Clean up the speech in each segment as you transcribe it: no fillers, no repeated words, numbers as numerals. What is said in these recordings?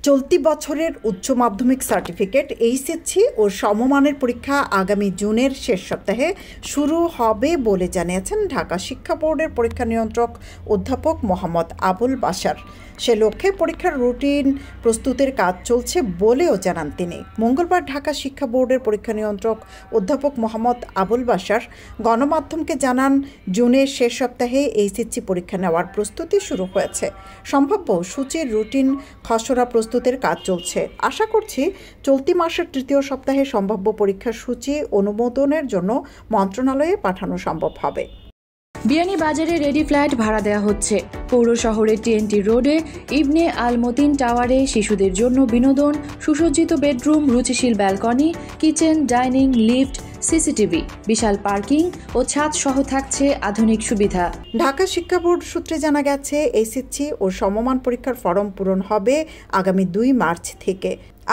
চলতি বছরের উচ্চ মাধ্যমিক সার্টিফিকেট এইচএসসি ও সমমানের পরীক্ষা আগামী জুনের শেষ সপ্তাহে শুরু হবে বলে জানিয়েছেন ঢাকা শিক্ষা বোর্ডের পরীক্ষা নিয়ন্ত্রক অধ্যাপক মোহাম্মদ আবুল বাশার। সে লক্ষ্যে পরীক্ষার রুটিন প্রস্তুতির কাজ চলছে বলেও জানান তিনি। মঙ্গলবার ঢাকা শিক্ষা বোর্ডের পরীক্ষা নিয়ন্ত্রক অধ্যাপক মোহাম্মদ আবুল বাশার গণমাধ্যমকে জানান, জুনের শেষ সপ্তাহে এইচএসসি পরীক্ষা নেওয়ার প্রস্তুতি শুরু হয়েছে। সম্ভাব্য সূচির রুটিন খসড়া প্রস্তুতের কাজ চলছে। আশা করছি চলতি মাসের তৃতীয় সপ্তাহে সম্ভাব্য পরীক্ষার সূচি অনুমোদনের জন্য মন্ত্রণালয়ে পাঠানো সম্ভব হবে। বিয়ানীবাজারে রেডি ফ্ল্যাট ভাড়া দেওয়া হচ্ছে। পৌর শহরের টিএনটি রোডে ইবনে আল মতিন টাওয়ারে শিশুদের জন্য বিনোদন, সুসজ্জিত বেডরুম, রুচিশীল balcony, kitchen, dining, lift, CCTV, বিশাল পার্কিং ও ছাদ সহ থাকছে আধুনিক সুবিধা। ঢাকা শিক্ষা বোর্ড সূত্রে জানা গেছে, এইচএসসি ও সমমান পরীক্ষার ফরম পূরণ হবে আগামী 2 মার্চ থেকে।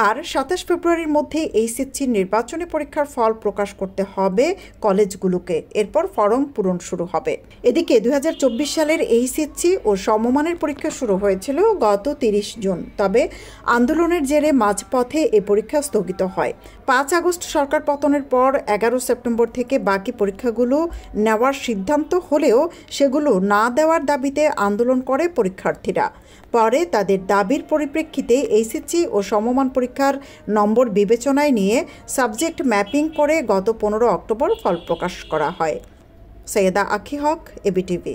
আর 27 ফেব্রুয়ারির মধ্যে এইচএসসি নির্বাচনী পরীক্ষার ফল প্রকাশ করতে হবে কলেজগুলোকে। এরপর ফরম পূরণ শুরু হবে। এদিকে 2024 সালের এইচএসসি ও সমমানের পরীক্ষা শুরু হয়েছিল গত 30 জুন। তবে আন্দোলনের জেরে মাঝপথে এ পরীক্ষা স্থগিত হয়। 5 আগস্ট সরকার পতনের পর 11 সেপ্টেম্বর থেকে বাকি পরীক্ষাগুলো নেওয়ার সিদ্ধান্ত হলেও সেগুলো না দেওয়ার দাবিতে আন্দোলন করে পরীক্ষার্থীরা। পরে তাদের দাবির পরিপ্রেক্ষিতে এইচএসসি ও সমমান পরীক্ষার নম্বর বিবেচনায় নিয়ে সাবজেক্ট ম্যাপিং করে গত 15 অক্টোবর ফল প্রকাশ করা হয়। সৈয়দা আখি হক, এবিটিভি।